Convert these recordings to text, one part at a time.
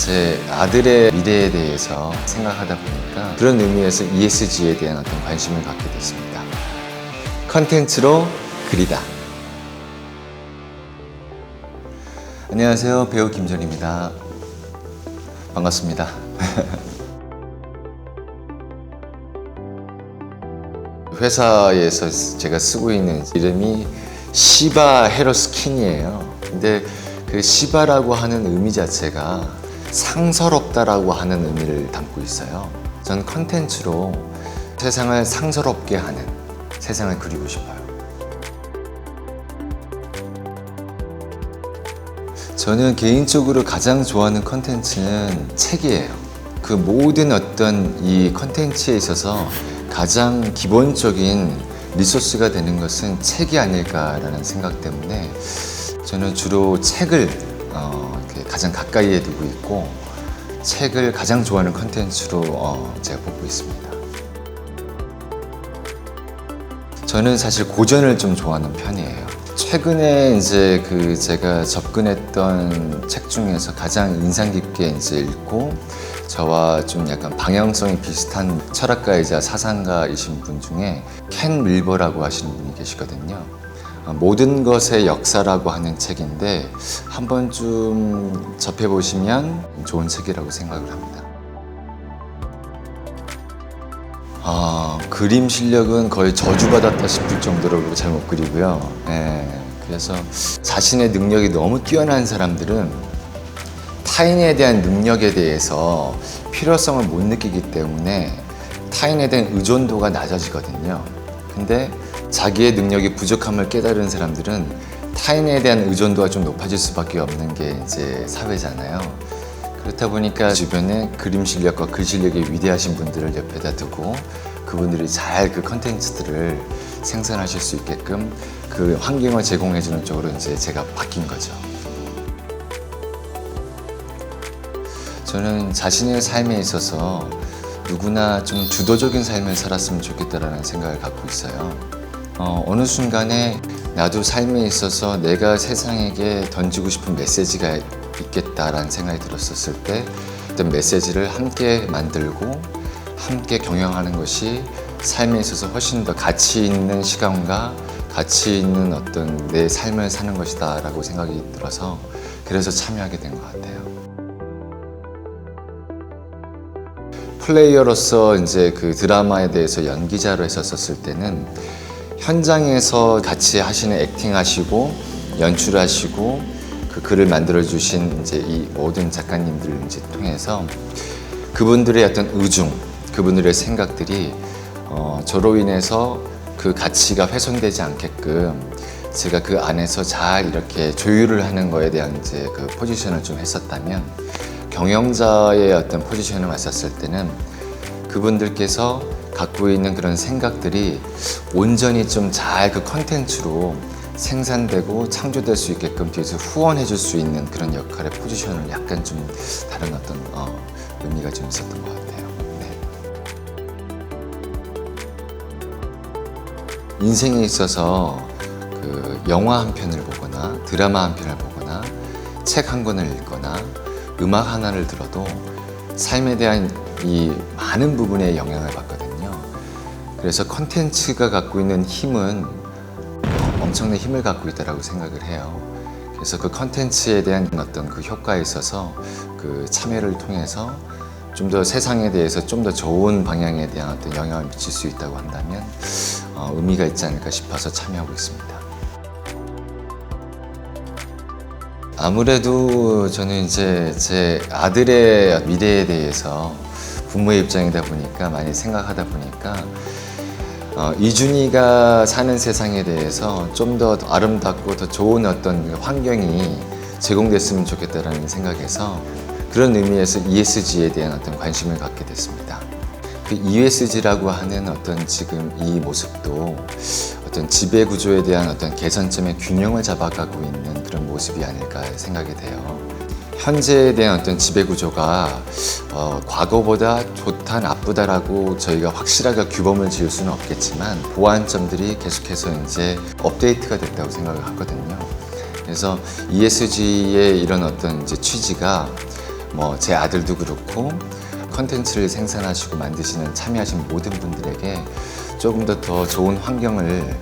제 아들의 미래에 대해서 생각하다 보니까 그런 의미에서 ESG에 대한 어떤 관심을 갖게 됐습니다. 컨텐츠로 그리다. 안녕하세요. 배우 김전입니다. 반갑습니다. 회사에서 제가 쓰고 있는 이름이 시바 헤러스킨이에요. 근데 그 시바라고 하는 의미 자체가 상서롭다라고 하는 의미를 담고 있어요. 전 컨텐츠로 세상을 상서롭게 하는 세상을 그리고 싶어요. 저는 개인적으로 가장 좋아하는 컨텐츠는 책이에요. 그 모든 어떤 이 컨텐츠에 있어서 가장 기본적인 리소스가 되는 것은 책이 아닐까라는 생각 때문에 저는 주로 책을 가장 가까이에 두고 있고 책을 가장 좋아하는 컨텐츠로 제가 뽑고 있습니다. 저는 사실 고전을 좀 좋아하는 편이에요. 최근에 이제 제가 접근했던 책 중에서 가장 인상 깊게 이제 읽고 저와 좀 약간 방향성이 비슷한 철학가이자 사상가이신 분 중에 켄 밀버라고 하시는 분이 계시거든요. 모든 것의 역사라고 하는 책인데 한 번쯤 접해보시면 좋은 책이라고 생각을 합니다. 그림 실력은 거의 저주받았다 싶을 정도로 잘 못 그리고요. 그래서 자신의 능력이 너무 뛰어난 사람들은 타인에 대한 능력에 대해서 필요성을 못 느끼기 때문에 타인에 대한 의존도가 낮아지거든요. 근데 자기의 능력이 부족함을 깨달은 사람들은 타인에 대한 의존도가 좀 높아질 수밖에 없는 게 이제 사회잖아요. 그렇다 보니까 주변에 그림 실력과 글 실력이 위대하신 분들을 옆에다 두고 그분들이 잘 그 컨텐츠들을 생산하실 수 있게끔 그 환경을 제공해주는 쪽으로 이제 제가 바뀐 거죠. 저는 자신의 삶에 있어서 누구나 좀 주도적인 삶을 살았으면 좋겠다라는 생각을 갖고 있어요. 어느 순간에 나도 삶에 있어서 내가 세상에게 던지고 싶은 메시지가 있겠다라는 생각이 들었었을 때 어떤 메시지를 함께 만들고 함께 경영하는 것이 삶에 있어서 훨씬 더 가치 있는 시간과 가치 있는 어떤 내 삶을 사는 것이다 라고 생각이 들어서 그래서 참여하게 된 것 같아요. 플레이어로서 이제 그 드라마에 대해서 연기자로 했었을 때는 현장에서 같이 하시는 액팅 하시고 연출하시고 그 글을 만들어 주신 이제 이 모든 작가님들을 이제 통해서 그분들의 어떤 의중, 그분들의 생각들이 저로 인해서 그 가치가 훼손되지 않게끔 제가 그 안에서 잘 이렇게 조율을 하는 거에 대한 이제 그 포지션을 좀 했었다면 경영자의 어떤 포지션을 왔었을 때는 그분들께서 갖고 있는 그런 생각들이 온전히 좀 잘 그 컨텐츠로 생산되고 창조될 수 있게끔 뒤에서 후원해 줄 수 있는 그런 역할의 포지션을 약간 좀 다른 어떤 의미가 좀 있었던 것 같아요. 인생에 있어서 그 영화 한 편을 보거나 드라마 한 편을 보거나 책 한 권을 읽거나 음악 하나를 들어도 삶에 대한 이 많은 부분에 영향을 받거든요. 그래서 컨텐츠가 갖고 있는 힘은 엄청난 힘을 갖고 있다고 생각을 해요. 그래서 그 컨텐츠에 대한 어떤 그 효과에 있어서 그 참여를 통해서 좀 더 세상에 대해서 좀 더 좋은 방향에 대한 어떤 영향을 미칠 수 있다고 한다면 의미가 있지 않을까 싶어서 참여하고 있습니다. 아무래도 저는 이제 제 아들의 미래에 대해서 부모의 입장이다 보니까 많이 생각하다 보니까 이준이가 사는 세상에 대해서 좀 더 아름답고 더 좋은 어떤 환경이 제공됐으면 좋겠다라는 생각에서 그런 의미에서 ESG에 대한 어떤 관심을 갖게 됐습니다. 그 ESG라고 하는 어떤 지금 이 모습도 어떤 지배 구조에 대한 어떤 개선점의 균형을 잡아가고 있는 그런 모습이 아닐까 생각이 돼요. 현재에 대한 어떤 지배 구조가 과거보다 좋다 나쁘다라고 저희가 확실하게 규범을 지을 수는 없겠지만 보완점들이 계속해서 이제 업데이트가 됐다고 생각을 하거든요. 그래서 ESG의 이런 어떤 이제 취지가 뭐 제 아들도 그렇고 컨텐츠를 생산하시고 만드시는 참여하신 모든 분들에게 조금 더 좋은 환경을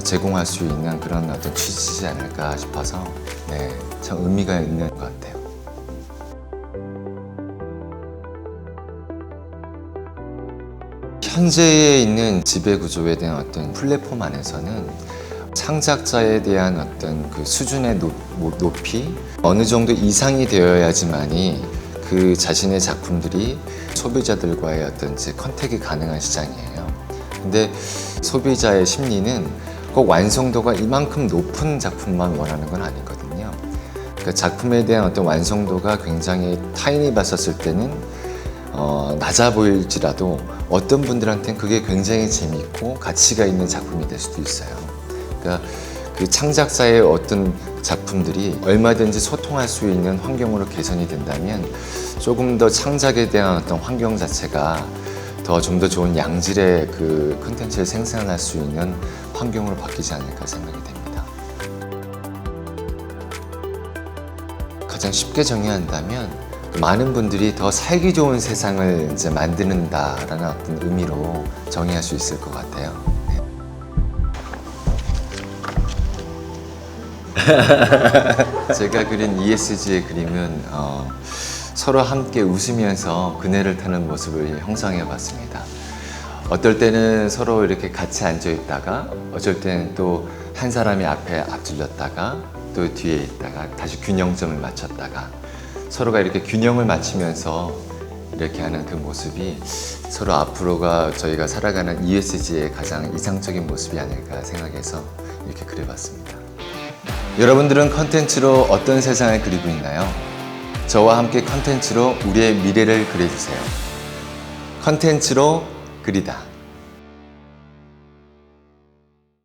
제공할 수 있는 그런 어떤 취지지 않을까 싶어서 네, 참 의미가 있는 것 같아요. 현재에 있는 지배구조에 대한 어떤 플랫폼 안에서는 창작자에 대한 어떤 그 수준의 높이 어느 정도 이상이 되어야지만이 그 자신의 작품들이 소비자들과의 어떤 컨택이 가능한 시장이에요. 근데 소비자의 심리는 꼭 완성도가 이만큼 높은 작품만 원하는 건 아니거든요. 그러니까 작품에 대한 어떤 완성도가 굉장히 타인이 봤었을 때는 낮아 보일지라도 어떤 분들한테는 그게 굉장히 재밌고 가치가 있는 작품이 될 수도 있어요. 그러니까 그 창작자의 어떤 작품들이 얼마든지 소통할 수 있는 환경으로 개선이 된다면 조금 더 창작에 대한 어떤 환경 자체가 좀 더 좋은 양질의 그 콘텐츠를 생산할 수 있는 환경으로 바뀌지 않을까 생각이 됩니다. 가장 쉽게 정의한다면 많은 분들이 더 살기 좋은 세상을 이제 만드는다라는 어떤 의미로 정의할 수 있을 것 같아요. 제가 그린 ESG의 그림은 서로 함께 웃으면서 그네를 타는 모습을 형상해 봤습니다. 어떨 때는 서로 이렇게 같이 앉아 있다가 어쩔 때는 또 한 사람이 앞에 앞질렀다가 또 뒤에 있다가 다시 균형점을 맞췄다가 서로가 이렇게 균형을 맞추면서 이렇게 하는 그 모습이 서로 앞으로가 저희가 살아가는 ESG의 가장 이상적인 모습이 아닐까 생각해서 이렇게 그려봤습니다. 여러분들은 컨텐츠로 어떤 세상을 그리고 있나요? 저와 함께 컨텐츠로 우리의 미래를 그려주세요. 컨텐츠로 그리다.